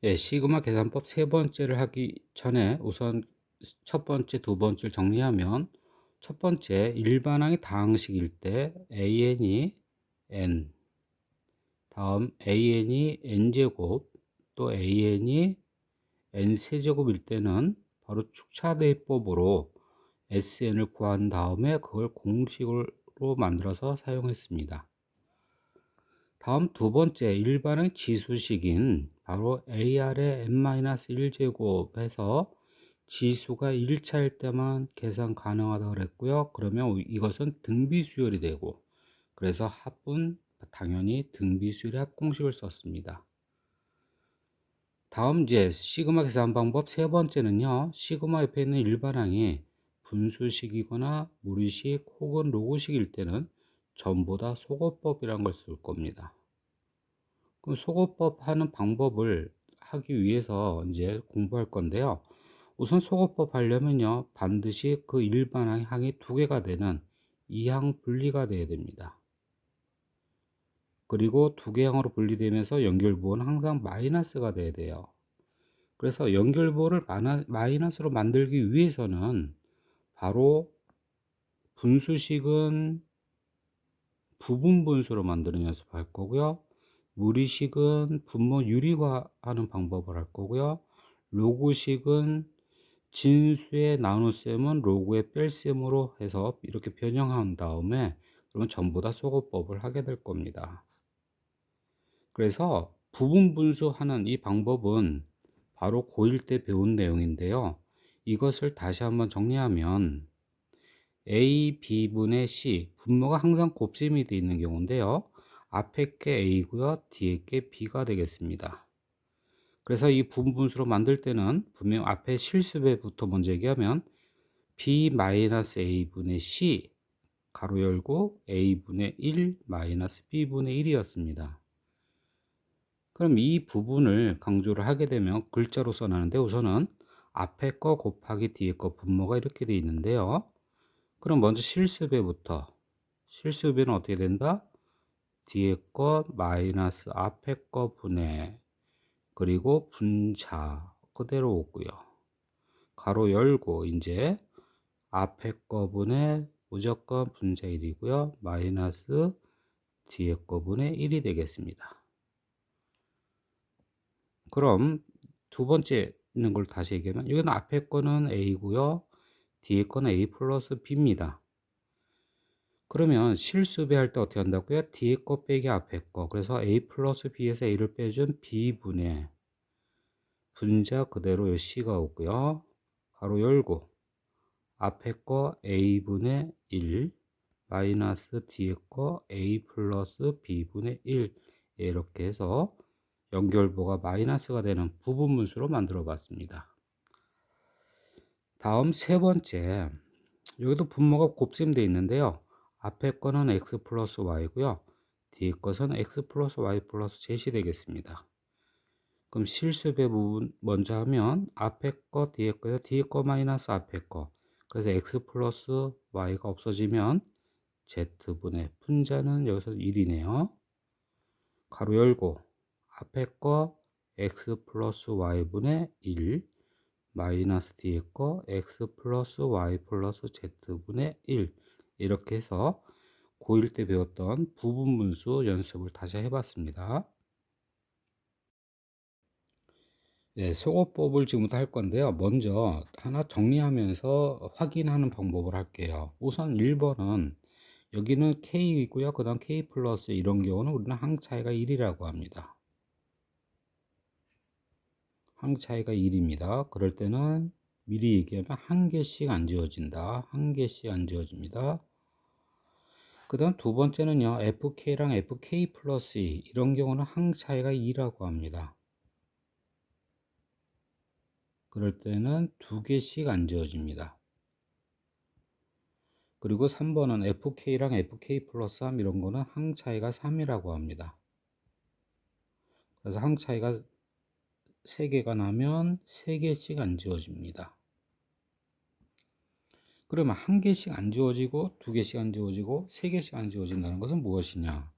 예, 시그마 계산법 세 번째를 하기 전에 우선 첫 번째, 두 번째를 정리하면 첫 번째, 일반항이 다항식일 때 an이 n, 다음 an이 n제곱, 또 an이 n세제곱일 때는 바로 축차대입법으로 sn을 구한 다음에 그걸 공식으로 만들어서 사용했습니다. 다음 두 번째 일반의 지수식인 바로 AR의 n-1제곱 해서 지수가 1차일 때만 계산 가능하다고 그랬고요. 그러면 이것은 등비수열이 되고, 그래서 합은 당연히 등비수열의 합공식을 썼습니다. 다음 이제 시그마 계산 방법 세 번째는요. 시그마 옆에 있는 일반항이 분수식이거나 무리식 혹은 로그식일 때는 전부 다 소거법이라는 걸 쓸 겁니다. 그럼 소거법 하는 방법을 하기 위해서 이제 공부할 건데요. 우선 소거법 하려면요, 반드시 그 일반 항이 두 개가 되는 이항 분리가 돼야 됩니다. 그리고 두 개 항으로 분리되면서 연결부호는 항상 마이너스가 돼야 돼요. 그래서 연결부호를 마이너스로 만들기 위해서는 바로 분수식은 부분 분수로 만드는 연습할 거고요. 무리식은 분모 유리화하는 방법을 할 거고요. 로그식은 진수의 나눗셈은 로그의 뺄셈으로 해서 이렇게 변형한 다음에 그러면 전부 다 소거법을 하게 될 겁니다. 그래서 부분 분수하는 이 방법은 바로 고1 때 배운 내용인데요. 이것을 다시 한번 정리하면 A, B분의 C, 분모가 항상 곱셈이 되어 있는 경우인데요. 앞에 게 A고요. 뒤에 게 B가 되겠습니다. 그래서 이 부분분수로 만들 때는 분명 앞에 실수배부터 먼저 얘기하면 B-A분의 C 가로 열고 A분의 1 마이너스 B분의 1이었습니다. 그럼 이 부분을 강조를 하게 되면 글자로 써놨는데 우선은 앞에 거 곱하기 뒤에 거 분모가 이렇게 되어 있는데요. 그럼 먼저 실수배부터 실수배는 어떻게 된다? 뒤에 거 마이너스 앞에 거 분해 그리고 분자 그대로 오고요. 가로 열고 이제 앞에 거 분해 무조건 분자 1이고요. 마이너스 뒤에 거 분해 1이 되겠습니다. 그럼 두 번째 있는 걸 다시 얘기하면 여기는 앞에 거는 A고요. 뒤에 거는 A 플러스 B입니다. 그러면 실수배할 때 어떻게 한다고요? 뒤에 거 빼기 앞에 거. 그래서 A 플러스 B에서 A를 빼준 B분의 분자 그대로 C가 오고요. 가로 열고 앞에 거 A분의 1 마이너스 뒤에 거 A 플러스 B분의 1 이렇게 해서 연결부가 마이너스가 되는 부분분수로 만들어 봤습니다. 다음 세 번째, 여기도 분모가 곱셈되어 있는데요. 앞에 거는 x 플러스 y고요. 뒤에 것은 x 플러스 y 플러스 z이 되겠습니다. 그럼 실수배 부분 먼저 하면 앞에 거 뒤에 거요. 뒤에 거 마이너스 앞에 거. 그래서 x 플러스 y가 없어지면 z분의 분자는 여기서 1이네요. 가로 열고 앞에 거 x 플러스 y분의 1 마이너스 뒤에 거 x 플러스 y 플러스 z분의 1 이렇게 해서 고1 때 배웠던 부분분수 연습을 다시 해봤습니다. 네, 소거법을 지금부터 할 건데요. 먼저 하나 정리하면서 확인하는 방법을 할게요. 우선 1번은 여기는 K이고요. 그 다음 K 플러스 이런 경우는 우리는 항 차이가 1이라고 합니다. 항 차이가 1입니다. 그럴 때는 미리 얘기하면 한 개씩 안 지워진다. 한 개씩 안 지워집니다. 그 다음 두 번째는요. FK랑 FK 플러스 2 이런 경우는 항 차이가 2라고 합니다. 그럴 때는 두 개씩 안 지워집니다. 그리고 3번은 FK랑 FK 플러스 3 이런 거는 항 차이가 3이라고 합니다. 그래서 항 차이가 3개가 나면 3개씩 안 지워집니다. 그러면 한 개씩 안 지워지고 두 개씩 안 지워지고 세 개씩 안 지워진다는 것은 무엇이냐?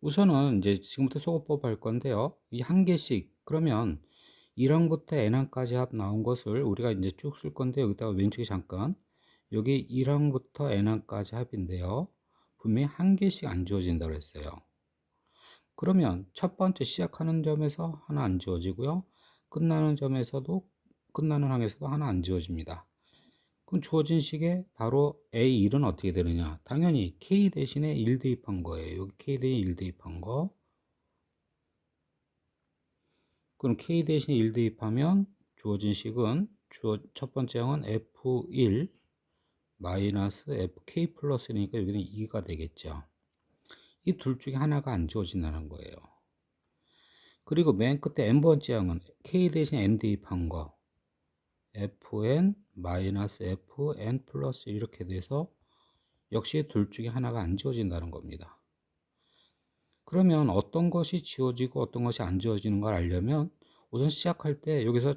우선은 이제 지금부터 소거법 할 건데요. 이 한 개씩 그러면 1항부터 n항까지 합 나온 것을 우리가 이제 쭉 쓸 건데, 여기다가 왼쪽에 잠깐, 여기 1항부터 n항까지 합인데요. 분명히 한 개씩 안 지워진다고 했어요. 그러면 첫 번째 시작하는 점에서 하나 안 지워지고요. 끝나는 항에서도 하나 안 지워집니다. 그럼 주어진 식에 바로 A1은 어떻게 되느냐? 당연히 K 대신에 1 대입한 거예요. 여기 K 대신에 1 대입한 거. 그럼 K 대신에 1 대입하면 주어진 식은 첫 번째 항은 F1 마이너스 FK 플러스니까 여기는 2가 되겠죠. 이 둘 중에 하나가 안 지워진다는 거예요. 그리고 맨 끝에 n번째 항은 K 대신 n 대입한 거. fn 마이너스 fn 플러스 이렇게 돼서 역시 둘 중에 하나가 안 지워진다는 겁니다. 그러면 어떤 것이 지워지고 어떤 것이 안 지워지는 걸 알려면 우선 시작할 때 여기서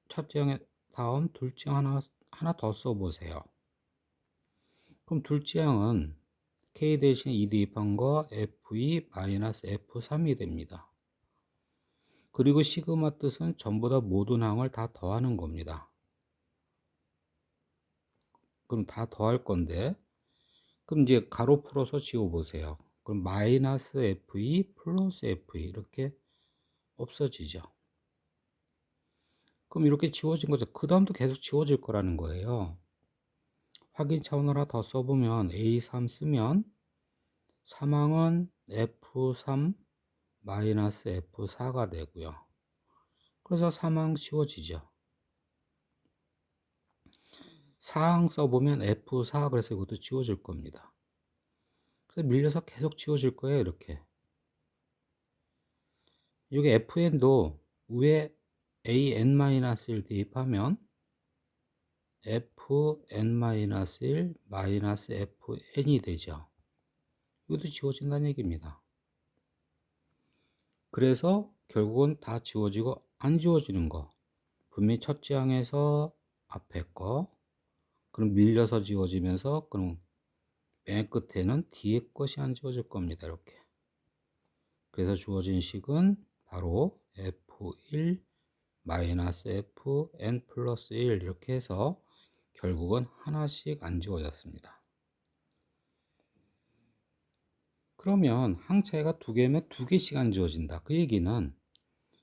첫째 항의 다음 둘째 하나 더 써보세요. 그럼 둘째 항은 k 대신 2 대입한 거 f2 마이너스 f3이 됩니다. 그리고 시그마 뜻은 전부 다 모든 항을 다 더하는 겁니다. 그럼 다 더할 건데, 그럼 이제 가로 풀어서 지워보세요. 그럼 마이너스 F2 플러스 F2 이렇게 없어지죠. 그럼 이렇게 지워진 거죠. 그 다음도 계속 지워질 거라는 거예요. 확인 차원으로 하나 더 써보면 A3 쓰면 3항은 F3 마이너스 F4가 되고요. 그래서 3항 지워지죠. 4항 써보면 F4 그래서 이것도 지워질 겁니다. 그래서 밀려서 계속 지워질 거예요. 이렇게. 여기 fn도 위에 an-1 대입하면 fn-1 마이너스 fn이 되죠. 이것도 지워진다는 얘기입니다. 그래서 결국은 다 지워지고 안 지워지는 거, 분명히 첫째 항에서 앞에 거, 그럼 밀려서 지워지면서 그럼 맨 끝에는 뒤에 것이 안 지워질 겁니다. 이렇게. 그래서 주어진 식은 바로 f1 마이너스 fn 플러스 1 이렇게 해서 결국은 하나씩 안 지워졌습니다. 그러면 항차이가 두 개면 두 개씩 안 지워진다. 그 얘기는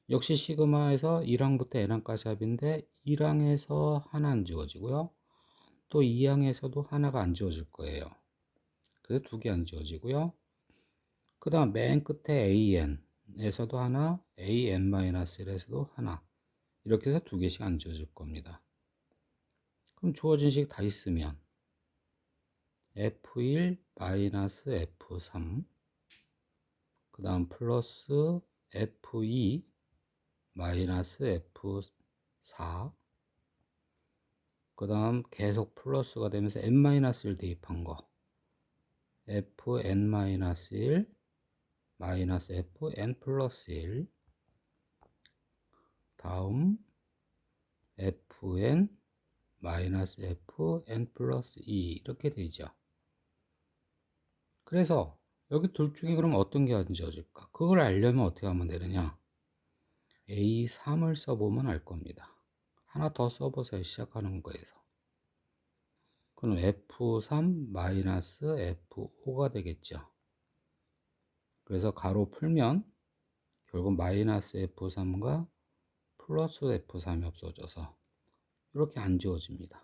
역시 시그마에서 1항부터 n항까지 합인데 1항에서 하나 안 지워지고요. 또 2항에서도 하나가 안 지워질 거예요. 그래서 두 개 안 지워지고요. 그 다음 맨 끝에 an에서도 하나, an-1에서도 하나 이렇게 해서 두 개씩 안 지워질 겁니다. 그럼 주어진 식 다 있으면 F1 마이너스 F3 그 다음 플러스 F2 마이너스 F4 그 다음 계속 플러스가 되면서 n-1 대입한 거 fn-1 마이너스 fn 플러스 1 다음 fn 마이너스 fn 플러스 2 이렇게 되죠. 그래서 여기 둘 중에 그럼 어떤 게 안 지워질까? 그걸 알려면 어떻게 하면 되느냐? A3을 써보면 알 겁니다. 하나 더 써보세요. 시작하는 거에서. 그럼 F3 마이너스 F5가 되겠죠. 그래서 가로 풀면 결국 마이너스 F3과 플러스 F3이 없어져서 이렇게 안 지워집니다.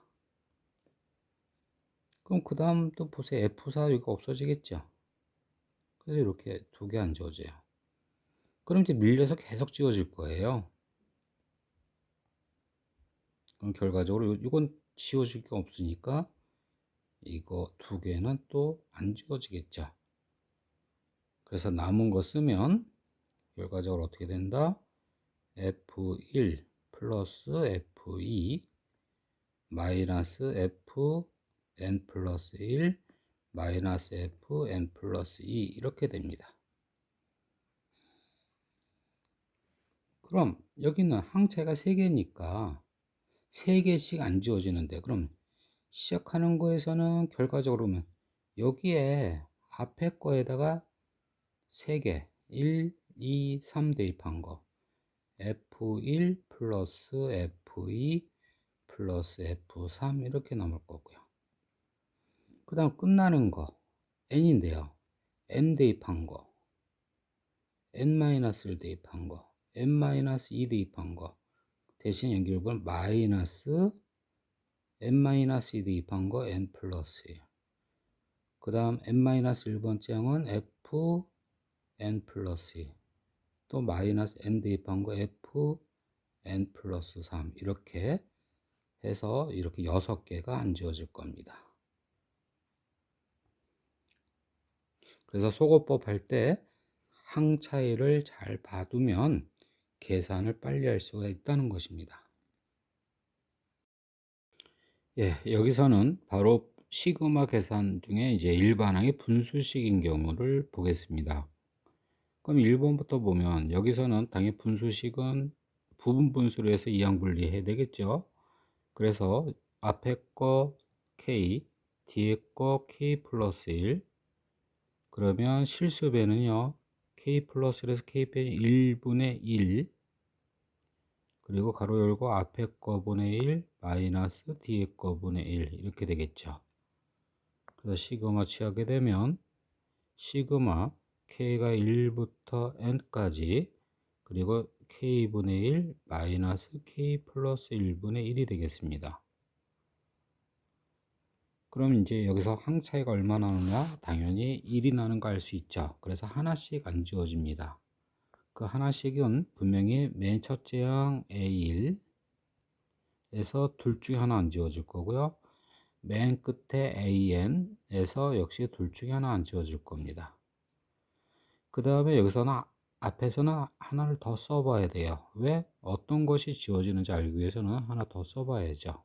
그럼 그 다음 또 보세요. F4 이거 없어지겠죠. 그래서 이렇게 두 개 안 지워져요. 그럼 이제 밀려서 계속 지워질 거예요. 그럼 결과적으로 이건 지워질 게 없으니까 이거 두 개는 또 안 지워지겠죠. 그래서 남은 거 쓰면 결과적으로 어떻게 된다? F1 플러스 F2 마이너스 Fn 플러스 1 마이너스 Fn 플러스 2 이렇게 됩니다. 그럼 여기는 항체가 3개니까 3개씩 안 지워지는데 그럼 시작하는 거에서는 결과적으로 보면 여기에 앞에 거에다가 3개 1, 2, 3 대입한 거 F1 플러스 F2 플러스 F3 이렇게 남을 거고요. 그 다음 끝나는 거 n인데요. n 대입한 거, n-1 대입한 거, n-2 대입한 거 대신 연결분 마이너스 n-2 대입한 거 n 플러스 1. 그 다음 n-1번째 항은 fn 플러스 2. 또 마이너스 n 대입한 거 fn 플러스 3. 이렇게 해서 이렇게 6개가 안 지워질 겁니다. 그래서 소거법 할 때 항 차이를 잘 봐두면 계산을 빨리 할 수가 있다는 것입니다. 예, 여기서는 바로 시그마 계산 중에 이제 일반항의 분수식인 경우를 보겠습니다. 그럼 1번부터 보면 여기서는 당연히 분수식은 부분 분수로 해서 이항 분리해야 되겠죠. 그래서 앞에 거 k, 뒤에 거 k 플러스 1, 그러면 실수배는요 k 플러스 1에서 k 빼기 1분의 1, 그리고 가로 열고 앞에 거 분의 1 마이너스 뒤에 거 분의 1 이렇게 되겠죠. 그래서 시그마 취하게 되면 시그마 k가 1부터 n까지, 그리고 k분의 1 마이너스 k 플러스 1분의 1이 되겠습니다. 그럼 이제 여기서 항 차이가 얼마나 나느냐? 당연히 1이 나는 거 알 수 있죠. 그래서 하나씩 안 지워집니다. 그 하나씩은 분명히 맨 첫째 항 A1에서 둘 중에 하나 안 지워질 거고요. 맨 끝에 AN에서 역시 둘 중에 하나 안 지워질 겁니다. 그 다음에 여기서는 앞에서는 하나를 더 써봐야 돼요. 왜? 어떤 것이 지워지는지 알기 위해서는 하나 더 써봐야죠.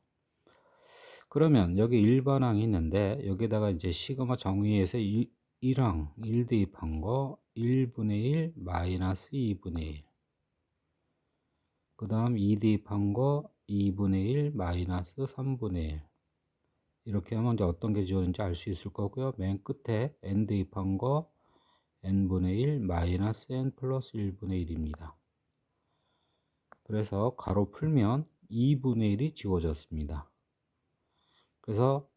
그러면 여기 일반항이 있는데 여기다가 이제 시그마 정의에서 1항 1 대입한 거 1분의 1 마이너스 2분의 1, 그 다음 2 대입한 거 2분의 1 마이너스 3분의 1, 이렇게 하면 이제 어떤 게 지워지는지 알 수 있을 거고요. 맨 끝에 n 대입한 거 n분의 1 마이너스 n 플러스 1분의 1입니다. 그래서 가로 풀면 2분의 1이 지워졌습니다. 그래서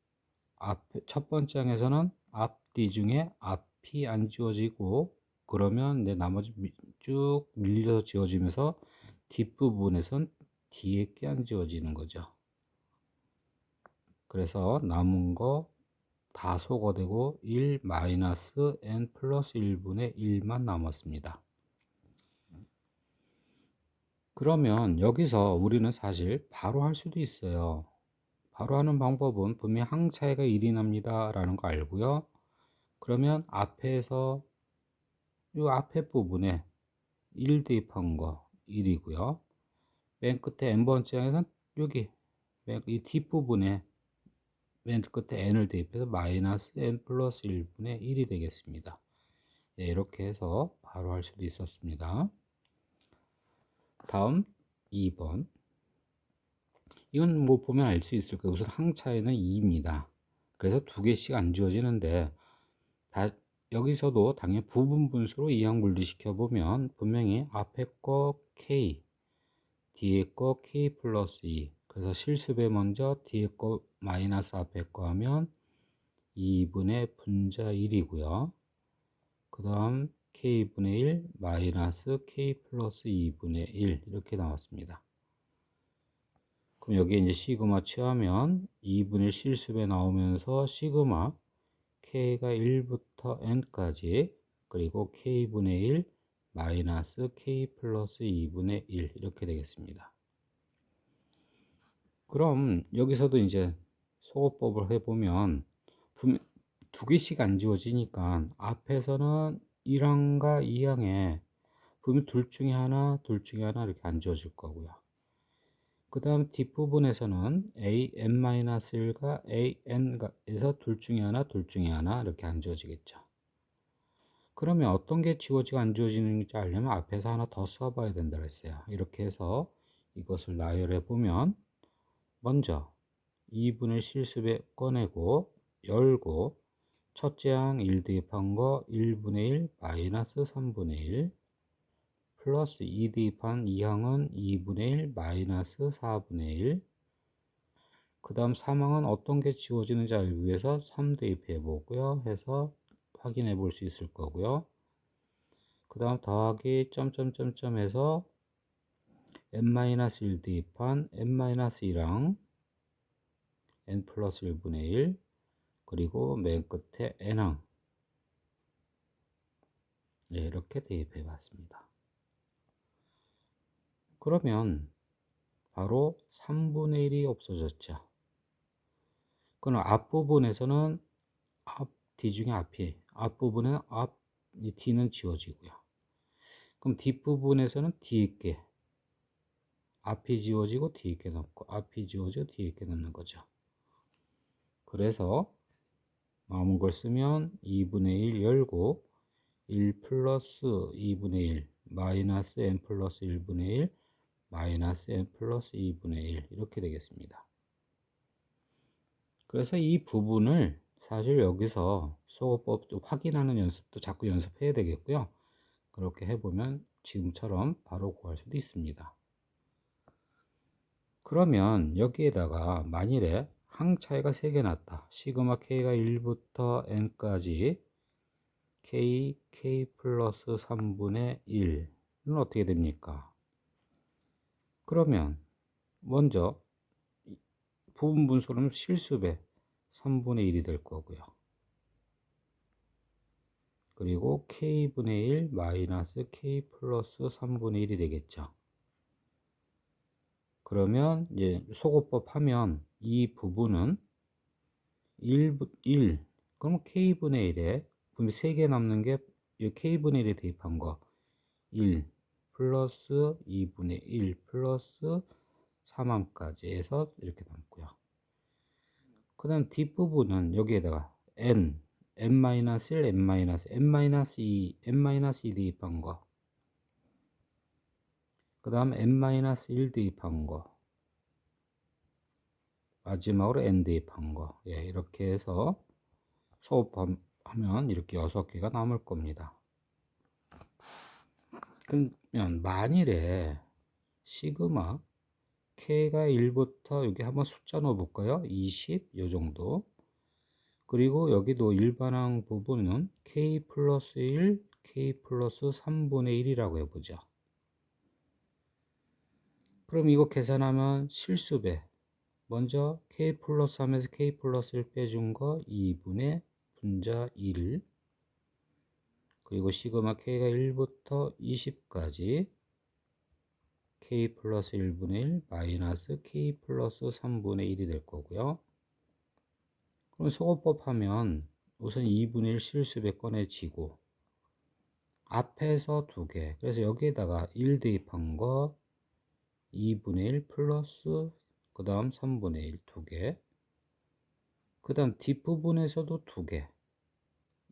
첫 번째 항에서는 앞뒤 중에 앞이 안 지워지고, 그러면 내 나머지 쭉 밀려서 지워지면서 뒷부분에선 뒤에 게 안 지워지는 거죠. 그래서 남은 거 다 소거되고 1 마이너스 n 플러스 1분의 1만 남았습니다. 그러면 여기서 우리는 사실 바로 할 수도 있어요. 바로 하는 방법은 분명히 항 차이가 1이 납니다 라는 거 알고요. 그러면 앞에서 이 앞에 부분에 1 대입한 거 1이고요. 맨 끝에 n번째 항에서는 여기 이 뒷부분에 맨 끝에 n을 대입해서 마이너스 n 플러스 1분의 1이 되겠습니다. 네, 이렇게 해서 바로 할 수도 있었습니다. 다음 2번. 이건 뭐 보면 알 수 있을 거예요. 우선 항 차이는 2입니다. 그래서 두 개씩 안 지워지는데, 여기서도 당연히 부분 분수로 이항 분리시켜 보면 분명히 앞에 거 k, 뒤에 거 k 플러스 2. 그래서 실수배 먼저 뒤에 거 마이너스 앞에 거 하면 2분의 분자 1이고요. 그 다음 k분의 1 마이너스 k 플러스 2분의 1 이렇게 나왔습니다. 그럼 여기에 이제 시그마 취하면 2분의 1 실수배 나오면서 시그마 k가 1부터 n까지, 그리고 k분의 1 마이너스 k 플러스 2분의 1 이렇게 되겠습니다. 그럼 여기서도 이제 소거법을 해보면 두 개씩 안 지워지니까 앞에서는 1항과 2항에 분명 둘 중에 하나 이렇게 안 지워질 거고요. 그 다음 뒷부분에서는 an-1과 an에서 둘 중에 하나 이렇게 안 지워지겠죠. 그러면 어떤 게 지워지고 안 지워지는지 알려면 앞에서 하나 더 써봐야 된다고 했어요. 이렇게 해서 이것을 나열해 보면 먼저 2분의 실수배 꺼내고 열고 첫째 항 1 대입한 거 1분의 1 마이너스 3분의 1, 플러스 2 대입한 2항은 2분의 1 마이너스 4분의 1. 그 다음 3항은 어떤 게 지워지는지 알기 위해서 3 대입해 보고요. 해서 확인해 볼 수 있을 거고요. 그 다음 더하기 점점점점 해서 n-1 대입한 n-1항 n 플러스 1분의 1 그리고 맨 끝에 n항 네, 이렇게 대입해 봤습니다. 그러면 바로 3분의 1이 없어졌죠. 그럼 앞부분에서는 D 중에 앞부분에는 이 D는 지워지고요. 그럼 뒷부분에서는 뒤있게 앞이 지워지고 뒤있게 남고 앞이 지워지고 뒤있게 남는 거죠. 그래서 남은 걸 쓰면 2분의 1 열고 1 플러스 2분의 1 마이너스 n 플러스 1분의 1 마이너스 n 플러스 2분의 1 이렇게 되겠습니다. 그래서 이 부분을 사실 여기서 소거법 확인하는 연습도 자꾸 연습해야 되겠고요. 그렇게 해보면 지금처럼 바로 구할 수도 있습니다. 그러면 여기에다가 만일에 항 차이가 3개 났다. 시그마 K가 1부터 N까지 K 플러스 3분의 1은 어떻게 됩니까? 그러면 먼저 부분 분수는 실수배 3분의 1이 될 거고요. 그리고 K분의 1 마이너스 K 플러스 3분의 1이 되겠죠. 그러면 이제 소거법 하면 이 부분은 1, 그럼 K분의 1에 분명 3개 남는 게 K분의 1에 대입한 거 1 플러스 2분의 1 플러스 3함까지 해서 이렇게 남고요. 그 다음 뒷부분은 여기에다가 n, n-1, n-2 대입한 거. 그 다음 n-1 대입한 거. 마지막으로 n 대입한 거. 예, 이렇게 해서 소곱하면 이렇게 6개가 남을 겁니다. 그러면 만일에 시그마 K가 1부터 여기 한번 숫자 넣어 볼까요? 20, 요 정도. 그리고 여기도 일반항 부분은 K 플러스 1, K 플러스 3분의 1이라고 해보죠. 그럼 이거 계산하면 실수배. 먼저 K 플러스 하면서 K 플러스 1 빼준 거 2분의 분자 1. 그리고 시그마 K가 1부터 20까지 K 플러스 1분의 1 마이너스 K 플러스 3분의 1이 될 거고요. 그럼 소거법 하면 우선 2분의 1 실수배 꺼내지고 앞에서 2개. 그래서 여기에다가 1 대입한 거 2분의 1 플러스 그 다음 3분의 1 2개. 그 다음 뒷부분에서도 2개.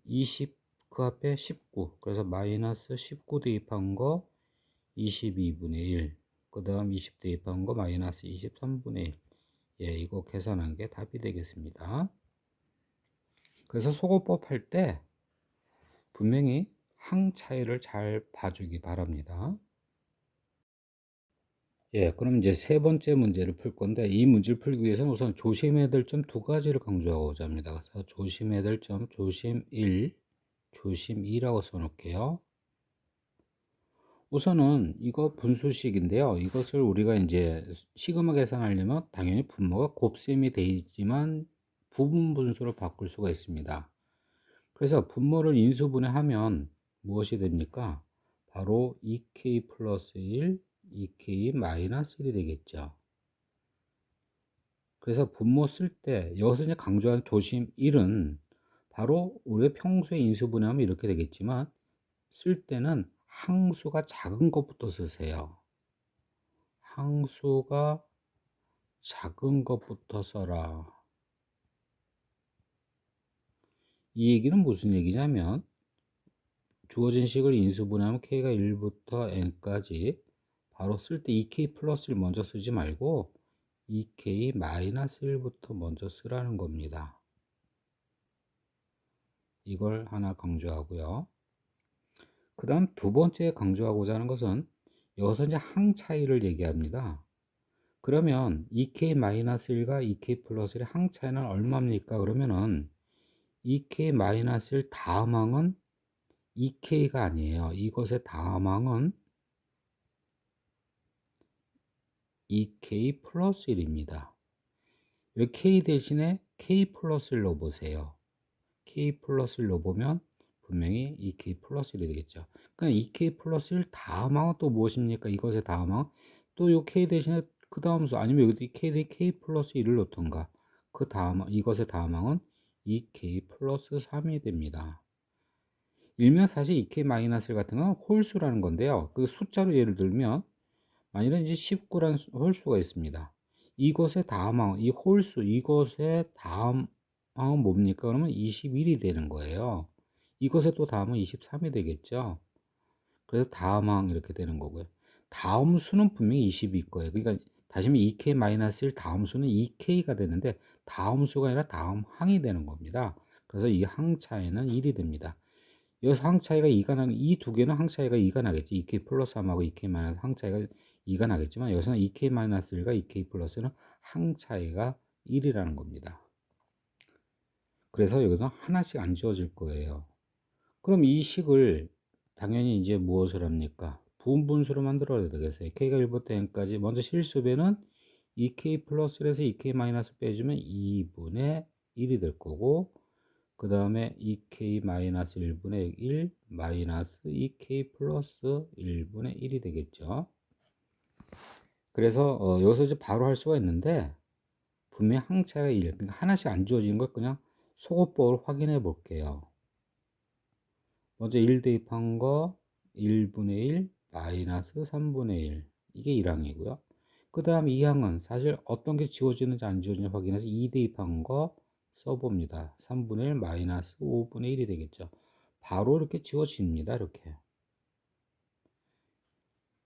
20 그 앞에 19. 그래서 마이너스 19 대입한 거 22분의 1. 그 다음 20 대입한 거 마이너스 23분의 1. 예, 이거 계산한 게 답이 되겠습니다. 그래서 소거법 할 때 분명히 항 차이를 잘 봐주기 바랍니다. 예, 그럼 이제 세 번째 문제를 풀 건데 이 문제를 풀기 위해서는 우선 조심해야 될 점 2가지를 강조하고자 합니다. 그래서 조심해야 될 점 조심 1, 조심 2라고 써놓을게요. 우선은 이거 분수식인데요. 이것을 우리가 이제 시그마 계산하려면 당연히 분모가 곱셈이 되어 있지만 부분 분수로 바꿀 수가 있습니다. 그래서 분모를 인수분해하면 무엇이 됩니까? 바로 2k 플러스 1, 2k 마이너스 1이 되겠죠. 그래서 분모 쓸 때 여기서 이제 강조한 조심 1은 바로 우리가 평소에 인수분해하면 이렇게 되겠지만 쓸 때는 항수가 작은 것부터 쓰세요. 항수가 작은 것부터 써라. 이 얘기는 무슨 얘기냐면 주어진 식을 인수분해하면 k가 1부터 n까지 바로 쓸 때 2k 플러스 1 먼저 쓰지 말고 2k 마이너스 1부터 먼저 쓰라는 겁니다. 이걸 하나 강조하고요. 그 다음 두 번째 강조하고자 하는 것은 여기서 이제 항 차이를 얘기합니다. 그러면 2k-1과 2k 플러스 1의 항 차이는 얼마입니까? 그러면은 2k-1 다음 항은 2k가 아니에요. 이것의 다음 항은 2k 플러스 1입니다. 여기 k 대신에 k 플러스 1로 보세요. k 플러스 1로 보면 분명히 2k 플러스 1이 되겠죠. 그럼 2k 플러스 1 다음 항은 또 무엇입니까? 이것의 다음 항. 또 이 k 대신에 그 다음 수 아니면 여기 k 플러스 1을 놓던가. 그 다음 이것의 다음 항은 2k 플러스 3이 됩니다. 일면 사실 2k 마이너스 1 같은 건 홀수라는 건데요. 그 숫자로 예를 들면 만일에 이제 19라는 홀수가 있습니다. 이것의 다음 항, 이 홀수, 이것의 다음 항은 뭡니까? 그러면 21이 되는 거예요. 이것의 또 다음은 23이 되겠죠. 그래서 다음 항 이렇게 되는 거고요. 다음 수는 분명히 20일 거예요. 그러니까 다시 말하면 2k-1 다음 수는 2k가 되는데 다음 수가 아니라 다음 항이 되는 겁니다. 그래서 이 항 차이는 1이 됩니다. 여기서 항 차이가 2가 나는 이 두 개는 항 차이가 2가 나겠지. 2k 플러스 3하고 2k 마이너스 항 차이가 2가 나겠지만 여기서는 2k 마이너스 1과 2k 플러스는 항 차이가 1이라는 겁니다. 그래서 여기서 하나씩 안 지워질 거예요. 그럼 이 식을 당연히 이제 무엇을 합니까? 부분분수로 만들어야 되겠어요. k가 1부터 n까지 먼저 실수배는 2k 플러스 1에서 2k 마이너스 빼주면 2분의 1이 될 거고 그 다음에 2k 마이너스 1분의 1 마이너스 2k 플러스 1분의 1이 되겠죠. 그래서 여기서 이제 바로 할 수가 있는데 분명히 항차가 1, 그러니까 하나씩 안 주어지는 걸 그냥 소거법으로 확인해 볼게요. 먼저 1 대입한 거 1분의 1 마이너스 3분의 1 이게 1항이고요. 그 다음 2항은 사실 어떤 게 지워지는지 안 지워지는지 확인해서 2 대입한 거 써봅니다. 3분의 1 마이너스 5분의 1이 되겠죠. 바로 이렇게 지워집니다. 이렇게.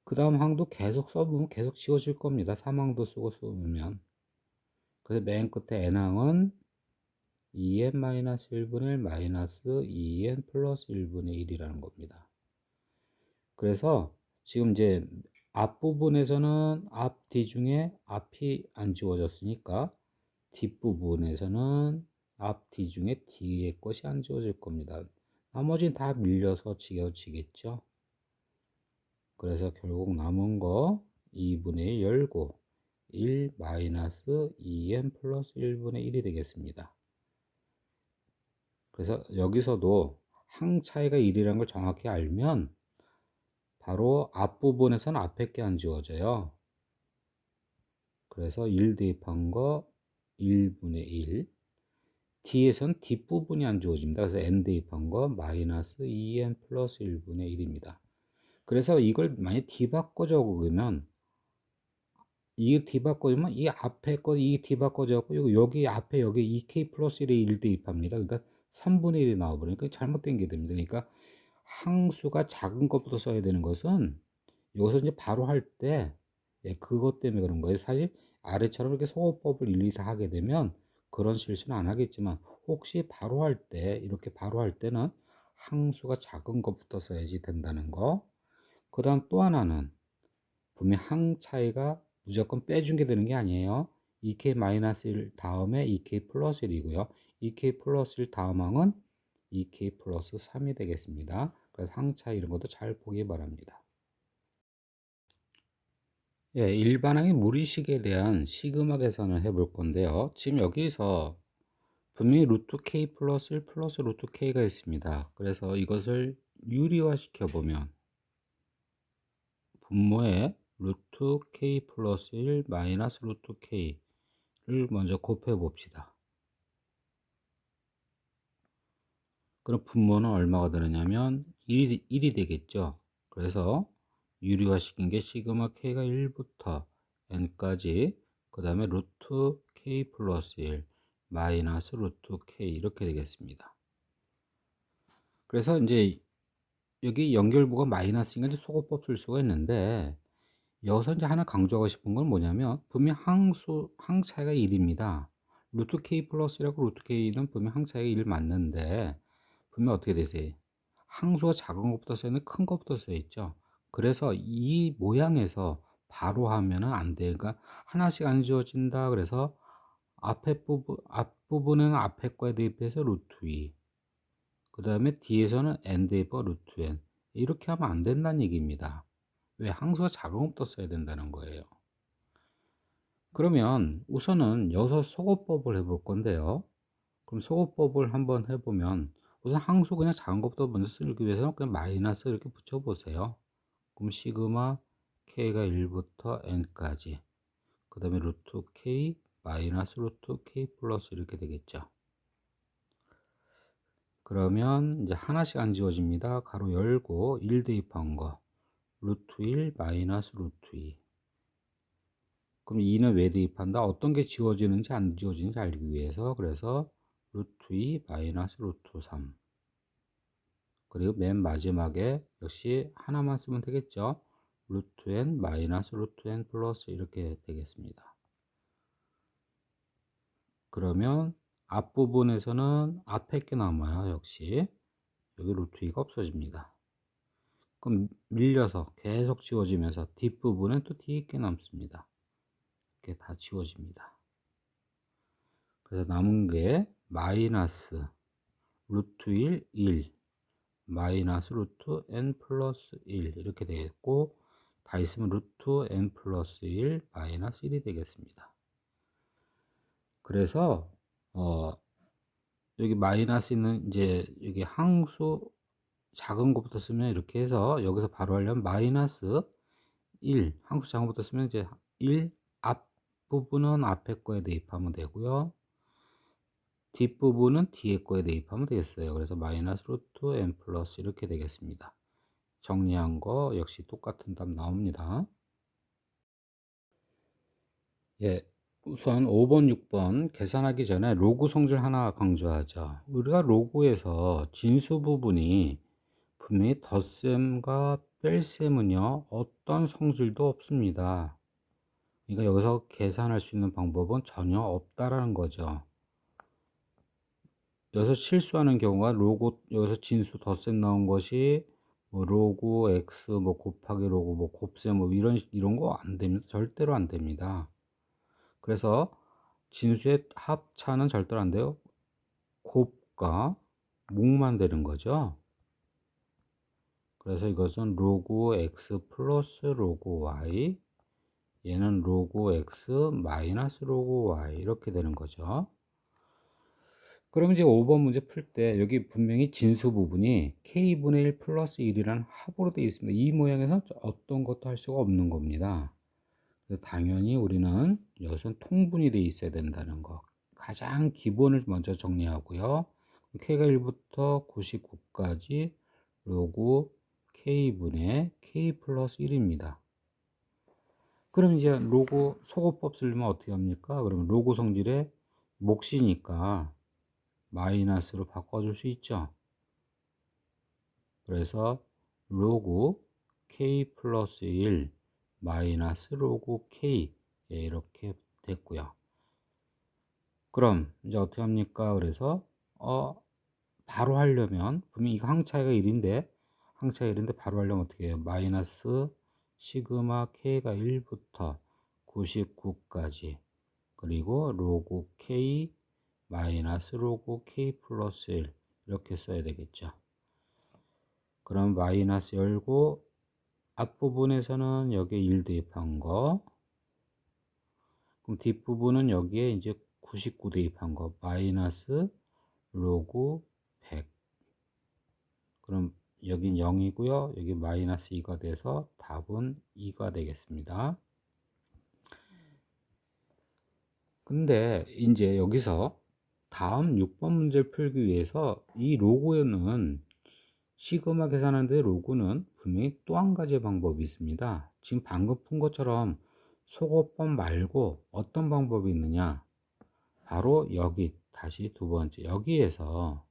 그 다음 항도 계속 써보면 계속 지워질 겁니다. 3항도 쓰고 써보면. 그래서 맨 끝에 n항은 2n-1분의 1 마이너스 2n 플러스 1분의 1이라는 겁니다. 그래서 지금 이제 앞부분에서는 앞, 뒤 중에 앞이 안 지워졌으니까 뒷부분에서는 앞, 뒤 중에 뒤의 것이 안 지워질 겁니다. 나머지는 다 밀려서 지워지겠죠. 그래서 결국 남은 거 2분의 1 열고 1 마이너스 2n 플러스 1분의 1이 되겠습니다. 그래서 여기서도 항 차이가 1이라는 걸 정확히 알면 바로 앞부분에서는 앞에 게 안 지워져요. 그래서 1 대입한 거 1분의 1 뒤에선 뒷부분이 안 지워집니다. 그래서 n 대입한 거 마이너스 2n 플러스 1분의 1입니다. 그래서 이걸 만약 뒤바꿔 적으면 이 뒤바꿔주면 이 앞에 거 이 뒤바꿔 적고 여기 앞에 여기 2k 플러스 1에 1 대입합니다. 그러니까 3분의 1이 나와버리니까 잘못된 게 됩니다. 그러니까 항수가 작은 것부터 써야 되는 것은 여기서 이제 바로 할 때 그것 때문에 그런 거예요. 사실 아래처럼 이렇게 소거법을 일일이 다 하게 되면 그런 실수는 안 하겠지만 혹시 바로 할 때 이렇게 바로 할 때는 항수가 작은 것부터 써야지 된다는 거. 그 다음 또 하나는 분명 항 차이가 무조건 빼준 게 되는 게 아니에요. 2k-1 다음에 2k 플러스 1이고요. 2k 플러스 1 다음 항은 2k 플러스 3이 되겠습니다. 그래서 항 차이 이런 것도 잘 보기 바랍니다. 예, 일반항의 무리식에 대한 시그마 계산을 해볼 건데요. 지금 여기서 분명히 루트 k 플러스 1 플러스 루트 k가 있습니다. 그래서 이것을 유리화 시켜보면 분모에 루트 k 플러스 1 마이너스 루트 k를 먼저 곱해 봅시다. 그럼 분모는 얼마가 되느냐면 1이 되겠죠. 그래서 유리화 시킨 게 시그마 k가 1부터 n까지 그 다음에 루트 k 플러스 1 마이너스 루트 k 이렇게 되겠습니다. 그래서 이제 여기 연결부가 마이너스인가 이제 소거법 쓸 수가 있는데 여기서 이제 하나 강조하고 싶은 건 뭐냐면 분명 항 차이가 1입니다. 루트 k 플러스라고 루트 k는 분명 항 차이가 1 맞는데 분명 어떻게 되세요? 항수가 작은 것부터 써있는 큰 것부터 써있죠. 그래서 이 모양에서 바로 하면은 안 돼. 그러니까 하나씩 안 지워진다. 그래서 앞부분에는 앞에 거에 대입해서 루트 2. 그 다음에 뒤에서는 n 대입하고 루트 n. 이렇게 하면 안 된다는 얘기입니다. 왜? 항수가 작은 것부터 써야 된다는 거예요. 그러면 우선은 여기서 소거법을 해볼 건데요. 그럼 소거법을 한번 해보면 우선 항수 그냥 작은 것부터 먼저 쓰기 위해서는 그냥 마이너스 이렇게 붙여보세요. 그럼 시그마 k가 1부터 n까지, 그 다음에 루트 k 마이너스 루트 k 플러스 이렇게 되겠죠. 그러면 이제 하나씩 안 지워집니다. 가로 열고 1 대입한 거 루트 1 마이너스 루트 2. 그럼 2는 왜 대입한다? 어떤 게 지워지는지 안 지워지는지 알기 위해서. 그래서 루트 2 마이너스 루트 3. 그리고 맨 마지막에 역시 하나만 쓰면 되겠죠. 루트 n 마이너스 루트 n 플러스 이렇게 되겠습니다. 그러면 앞부분에서는 앞에 게 남아요. 역시 여기 루트 2가 없어집니다. 그럼 밀려서 계속 지워지면서 뒷부분은 또 뒤에 게 남습니다. 이렇게 다 지워집니다. 그래서 남은 게 마이너스 루트 1, 1 마이너스 루트 n 플러스 1 이렇게 되겠고, 다 있으면 루트 n 플러스 1 마이너스 1이 되겠습니다. 그래서 여기 마이너스 있는 이제 여기 항수 작은 것부터 쓰면 이렇게 해서 여기서 바로 하려면 마이너스 1 항수 작은 것부터 쓰면 이제 1 앞부분은 앞에 거에 대입하면 되고요. 뒷부분은 뒤에 거에 대입하면 되겠어요. 그래서 마이너스 루트 n 플러스 이렇게 되겠습니다. 정리한 거 역시 똑같은 답 나옵니다. 예, 우선 5번, 6번 계산하기 전에 로그 성질 하나 강조하죠. 우리가 로그에서 진수 부분이 분명히 덧셈과 뺄셈은요 어떤 성질도 없습니다. 그러니까 여기서 계산할 수 있는 방법은 전혀 없다라는 거죠. 여기서 실수하는 경우가 로그 여기서 진수 덧셈 나온 것이 뭐 로그 x 뭐 곱하기 로그 뭐 곱셈 뭐 이런 거 안 됩니다. 절대로 안 됩니다. 그래서 진수의 합차는 절대로 안 돼요. 곱과 목만 되는 거죠. 그래서 이것은 로그 x 플러스 로그 y, 얘는 로그 x 마이너스 로그 y 이렇게 되는 거죠. 그럼 이제 5번 문제 풀 때 여기 분명히 진수 부분이 k분의 1 플러스 1이라는 합으로 되어 있습니다. 이 모양에서 어떤 것도 할 수가 없는 겁니다. 그래서 당연히 우리는 여기서 통분이 되어 있어야 된다는 거. 가장 기본을 먼저 정리하고요. k가 1부터 99까지 로그 k분의 k 플러스 1입니다. 그럼 이제 로그 소거법 쓰려면 어떻게 합니까? 그러면 로그 성질의 몫이니까 마이너스로 바꿔줄 수 있죠. 그래서 로그 k 플러스 1 마이너스 로그 k 이렇게 됐고요. 그럼 이제 어떻게 합니까? 그래서 바로 하려면 분명히 이거 항차이가 1인데 바로 하려면 어떻게 해요? 마이너스 시그마 k가 1부터 99까지 그리고 로그 k 마이너스 로그 k 플러스 1 이렇게 써야 되겠죠. 그럼 마이너스 열고 앞부분에서는 여기에 1 대입한 거, 그럼 뒷부분은 여기에 이제 99 대입한 거 마이너스 로그 100. 그럼 여긴 0이고요. 여기 마이너스 2가 돼서 답은 2가 되겠습니다. 근데 이제 여기서 다음 6번 문제를 풀기 위해서 이 로그는 시그마 계산하는데 로그는 분명히 또 한 가지의 방법이 있습니다. 지금 방금 푼 것처럼 소거법 말고 어떤 방법이 있느냐? 바로 여기 다시 두 번째 여기에서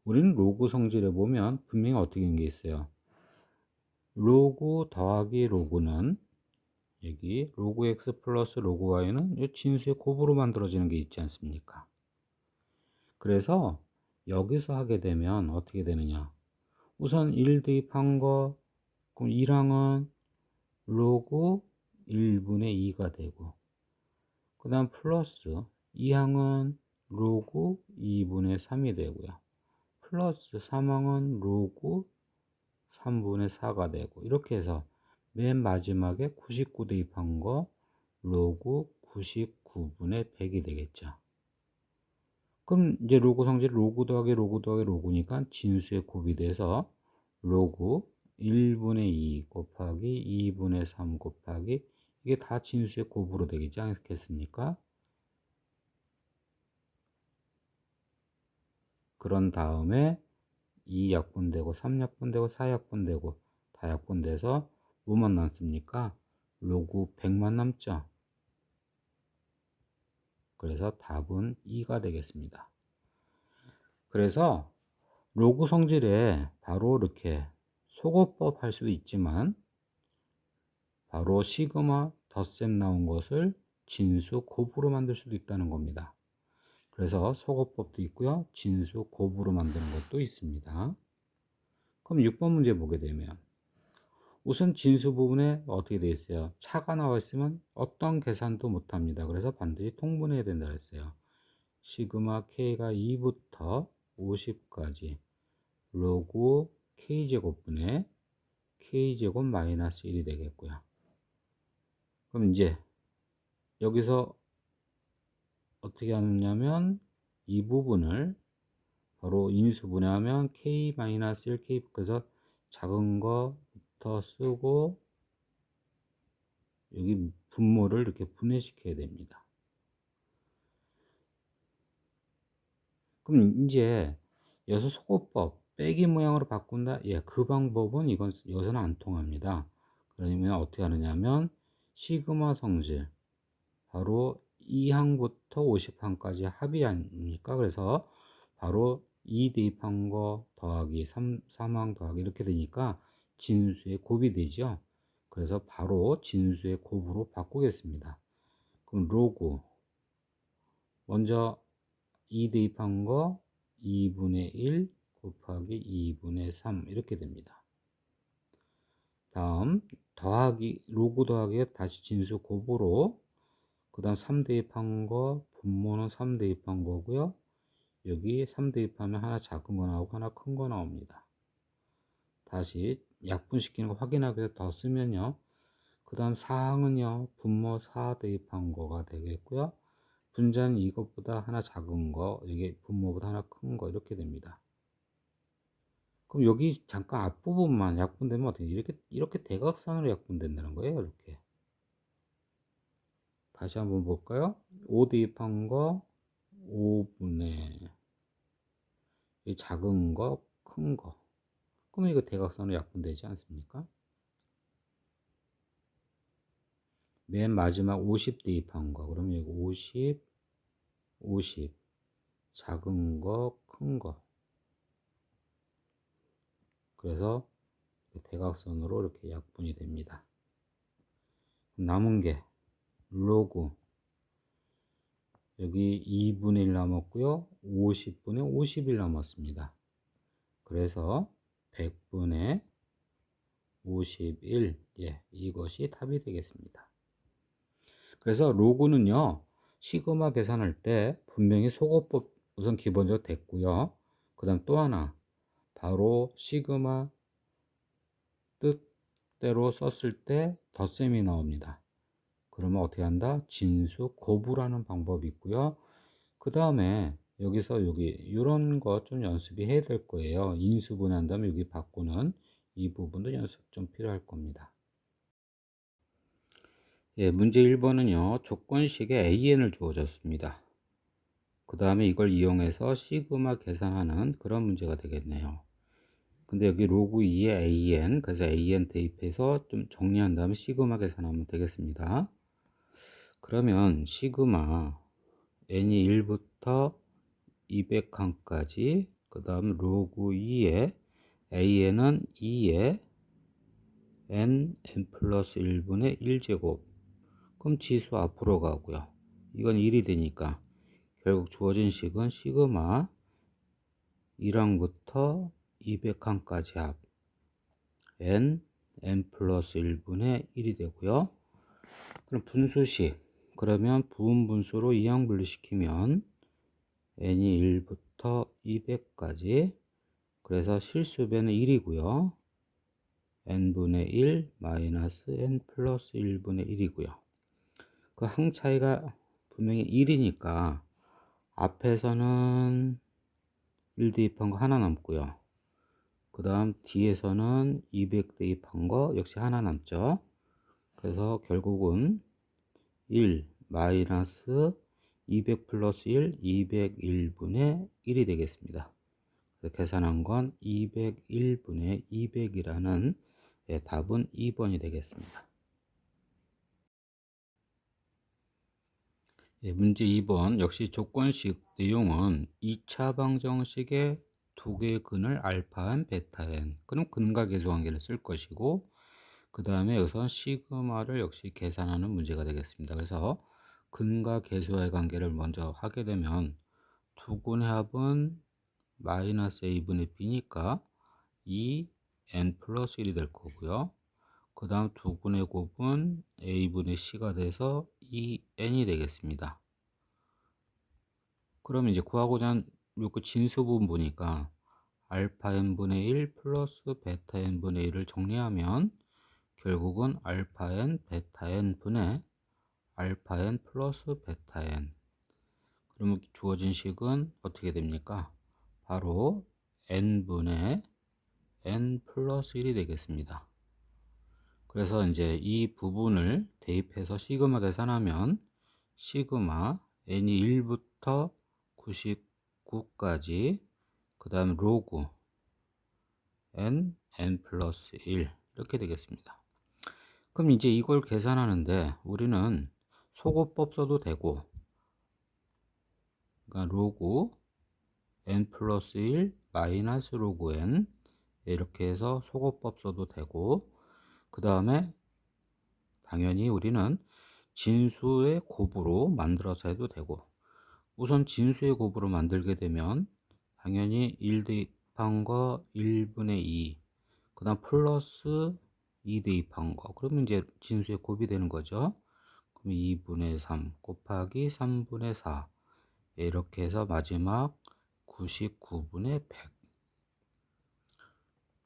우리는 로그 성질에 보면 분명히 어떻게 된 게 있어요. 로그 더하기 로그는 여기 로그 x 플러스 로그 y는 이 진수의 곱으로 만들어지는 게 있지 않습니까? 그래서 여기서 하게 되면 어떻게 되느냐. 우선 1 대입한 거, 그럼 1항은 로그 1분의 2가 되고, 그 다음 플러스 2항은 로그 2분의 3이 되고요. 플러스 3항은 로그 3분의 4가 되고, 이렇게 해서 맨 마지막에 99 대입한 거 로그 99분의 100이 되겠죠. 그럼 이제 로그 성질이 로그 더하기 로그 더하기 로그니까 진수의 곱이 돼서 로그 1분의 2 곱하기 2분의 3 곱하기 이게 다 진수의 곱으로 되겠지 않겠습니까? 그런 다음에 2약분되고 3약분되고 4약분되고 다 약분돼서 뭐만 남습니까? 로그 100만 남죠. 그래서 답은 2가 되겠습니다. 그래서 로그 성질에 바로 이렇게 소거법 할 수도 있지만 바로 시그마 덧셈 나온 것을 진수 곱으로 만들 수도 있다는 겁니다. 그래서 소거법도 있고요. 진수 곱으로 만드는 것도 있습니다. 그럼 6번 문제 보게 되면 우선 진수 부분에 어떻게 되어 있어요? 차가 나와 있으면 어떤 계산도 못합니다. 그래서 반드시 통분해야 된다 그랬어요. 시그마 K가 2부터 50까지 로그 K제곱분의 K제곱 마이너스 1이 되겠고요. 그럼 이제 여기서 어떻게 하느냐면 이 부분을 바로 인수분해하면 K-1 K 그래서 작은 거부터 쓰고 여기 분모를 이렇게 분해시켜야 됩니다. 그럼 이제 여기서 소거법 빼기 모양으로 바꾼다. 예, 그 방법은 이건 여기서는 안 통합니다. 그러면 어떻게 하느냐면 시그마 성질 바로 2항부터 50항까지 합이 아닙니까? 그래서 바로 2 대입한 거 더하기 3항 더하기 이렇게 되니까 진수의 곱이 되죠. 그래서 바로 진수의 곱으로 바꾸겠습니다. 그럼 로그 먼저 2 대입한 거 2분의 1 곱하기 2분의 3 이렇게 됩니다. 다음 더하기 로그 더하기 다시 진수 곱으로 그 다음 3 대입한 거 분모는 3 대입한 거고요. 여기 3 대입하면 하나 작은 거 나오고 하나 큰 거 나옵니다. 다시 약분시키는 거 확인하기 위해서 더 쓰면요. 그 다음 4항은요. 분모 4 대입한 거가 되겠고요. 분자는 이것보다 하나 작은 거, 이게 분모보다 하나 큰 거 이렇게 됩니다. 그럼 여기 잠깐 앞부분만 약분되면 어떻게 이렇게 대각선으로 약분된다는 거예요. 이렇게. 다시 한번 볼까요? 5 대입한 거 5분의 이 작은 거, 큰 거. 그러면 이거 대각선으로 약분되지 않습니까? 맨 마지막 50 대입한 거. 그러면 이거 50, 50. 작은 거, 큰 거. 그래서 대각선으로 이렇게 약분이 됩니다. 남은 게 로그 여기 2분의 1 남았고요. 50분의 51 남았습니다. 그래서 100분의 51 예, 이것이 답이 되겠습니다. 그래서 로그는요. 시그마 계산할 때 분명히 소거법 우선 기본적으로 됐고요. 그 다음 또 하나 바로 시그마 뜻대로 썼을 때 덧셈이 나옵니다. 그러면 어떻게 한다? 진수 곱으라는 방법이 있고요. 그 다음에 여기서 여기 이런 거 좀 연습이 해야 될 거예요. 인수분해한 다음에 여기 바꾸는 이 부분도 연습 좀 필요할 겁니다. 예, 문제 1번은요. 조건식에 AN을 주어졌습니다. 그 다음에 이걸 이용해서 시그마 계산하는 그런 문제가 되겠네요. 근데 여기 로그 2에 AN, 그래서 AN 대입해서 좀 정리한 다음에 시그마 계산하면 되겠습니다. 그러면 시그마 n이 1부터 200항까지 그 다음 로그 2에 AN은 2에 n 플러스 1분의 1제곱 그럼 지수 앞으로 가고요. 이건 1이 되니까 결국 주어진 식은 시그마 1항부터 200항까지 합 n 플러스 1분의 1이 되고요. 그럼 분수식, 그러면 부분 분수로 2항 분리시키면 n이 1부터 200까지, 그래서 실수변은 1이고요. n분의 1 마이너스 n 플러스 1분의 1이고요. 그 항 차이가 분명히 1이니까 앞에서는 1 대입한 거 하나 남고요. 그 다음 뒤에서는 200 대입한 거 역시 하나 남죠. 그래서 결국은 1 마이너스 200 플러스 1 201분의 1이 되겠습니다. 그래서 계산한 건 201분의 200이라는 답은 2번이 되겠습니다. 문제 2번 역시 조건식 내용은 2차 방정식의 두 개의 근을 알파 n, 베타 n, 그럼 근과 계수 관계를 쓸 것이고, 그 다음에 여기서 시그마를 역시 계산하는 문제가 되겠습니다. 그래서 근과 계수와의 관계를 먼저 하게 되면 두 근의 합은 마이너스 a분의 b니까 2n 플러스 1이 될 거고요. 그 다음 두 근의 곱은 a분의 c가 돼서 2n이 되겠습니다. 그러면 이제 구하고자 하는 그 진수 부분 보니까 알파 n분의 1 플러스 베타 n분의 1을 정리하면 결국은 알파 n 베타 n 분의 알파 n 플러스 베타 n, 그러면 주어진 식은 어떻게 됩니까? 바로 n분의 n 플러스 1이 되겠습니다. 그래서 이제 이 부분을 대입해서 시그마 계산하면 시그마 n이 1부터 99까지, 그 다음 로그 n 플러스 1 이렇게 되겠습니다. 그럼 이제 이걸 계산하는데 우리는 소거법 써도 되고, 그러니까 로그 n 플러스 1 마이너스 로그 n 이렇게 해서 소거법 써도 되고, 그 다음에 당연히 우리는 진수의 곱으로 만들어서 해도 되고, 우선 진수의 곱으로 만들게 되면 당연히 1 대입한 거 1분의 2, 그 다음 플러스 2 대입한 거, 그러면 이제 진수의 곱이 되는 거죠. 그럼 2분의 3 곱하기 3분의 4 이렇게 해서 마지막 99분의 100.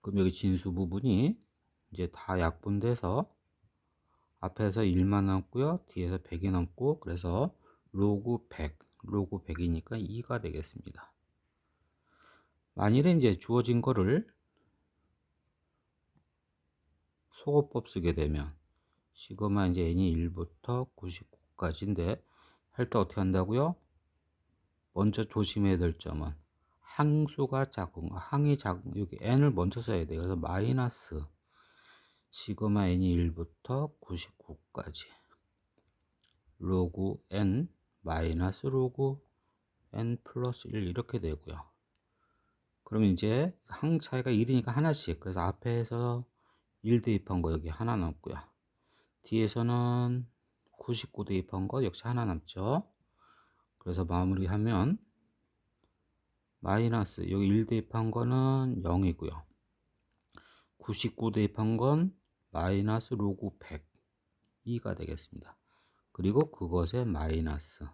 그럼 여기 진수 부분이 이제 다 약분돼서 앞에서 1만 남고요, 뒤에서 100이 남고, 그래서 로그 100, 로그 100이니까 2가 되겠습니다. 만일에 이제 주어진 거를 소거법 쓰게 되면 시그마 이제 n이 1부터 99까지인데 할 때 어떻게 한다고요? 먼저 조심해야 될 점은 항수가 작은 거, 항이 작은, 여기 n을 먼저 써야 돼요. 그래서 마이너스 시그마 n이 1부터 99까지 로그 n 마이너스 로그 n 플러스 1 이렇게 되고요. 그럼 이제 항 차이가 1이니까 하나씩, 그래서 앞에서 1 대입한 거 여기 하나 남고요. 뒤에서는 99 대입한 거 역시 하나 남죠. 그래서 마무리하면 마이너스 여기 1 대입한 거는 0이고요. 99 대입한 건 마이너스 로그 100 2가 되겠습니다. 그리고 그것의 마이너스,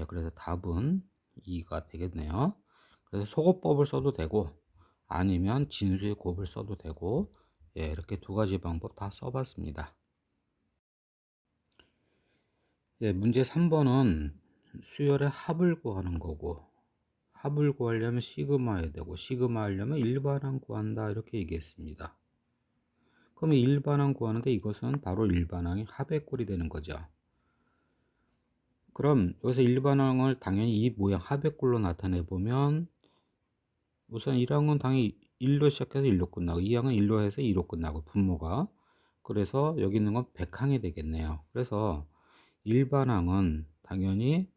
그래서 답은 2가 되겠네요. 그래서 소거법을 써도 되고 아니면 진수의 곱을 써도 되고, 이렇게 두 가지 방법 다 써봤습니다. 문제 3번은 수열의 합을 구하는 거고, 합을 구하려면 시그마 해야 되고, 시그마 하려면 일반항 구한다 이렇게 얘기했습니다. 그러면 일반항 구하는데 이것은 바로 일반항의 합의 꼴이 되는 거죠. 그럼 여기서 일반항을 당연히 이 모양 합의 꼴로 나타내 보면 우선 1항은 당연히 1로 시작해서 1로 끝나고 2항은 1로 해서 2로 끝나고 분모가, 그래서 여기 있는 건 100항이 되겠네요. 그래서 일반항은 당연히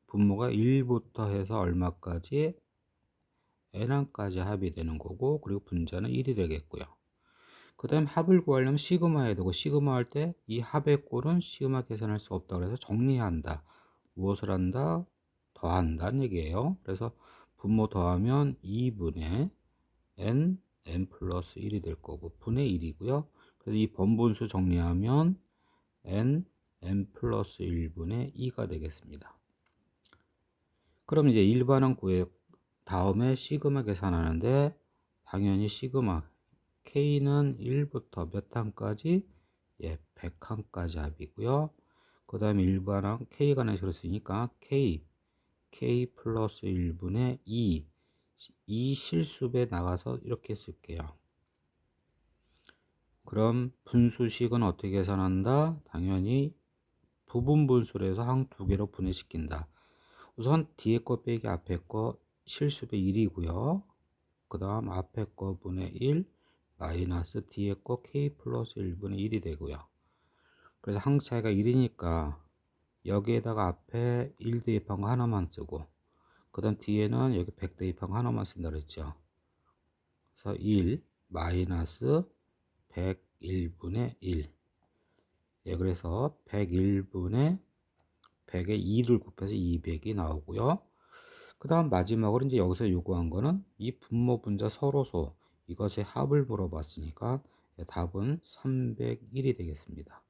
분모가 1부터 해서 얼마까지 n항까지 합이 되는 거고, 그리고 분자는 1이 되겠고요. 그 다음 합을 구하려면 시그마 해야 되고, 시그마 할 때 이 합의 꼴은 시그마 계산할 수 없다 그래서 정리한다. 무엇을 한다? 더한다는 얘기예요. 그래서 분모 더하면 2분의 n 플러스 1이 될 거고 분의 1이고요. 그래서 이 번분수 정리하면 n 플러스 1분의 2가 되겠습니다. 그럼 이제 일반항 구해 다음에 시그마 계산하는데 당연히 시그마 K는 1부터 몇 항까지? 예, 100항까지 합이고요. 그 다음에 일반항 K가 나식으로 쓰니까 K 플러스 1분의 2 이 실수배 나가서 이렇게 쓸게요. 그럼 분수식은 어떻게 계산한다? 당연히 부분 분수로 해서 항 두 개로 분해시킨다. 우선 뒤에 거 빼기 앞에 거 실수배 1이고요. 그 다음 앞에 거 분의 1 마이너스 뒤에 거 K 플러스 1분의 1이 되고요. 그래서 항 차이가 1이니까 여기에다가 앞에 1 대입한 거 하나만 쓰고 그 다음 뒤에는 여기 100 대입한 거 하나만 쓴다 그랬죠. 그래서 1 마이너스 101분의 1. 예, 그래서 101분의 100에 2를 곱해서 200이 나오고요. 그 다음 마지막으로 이제 여기서 요구한 거는 이 분모 분자 서로소 이것의 합을 물어봤으니까 답은 301이 되겠습니다.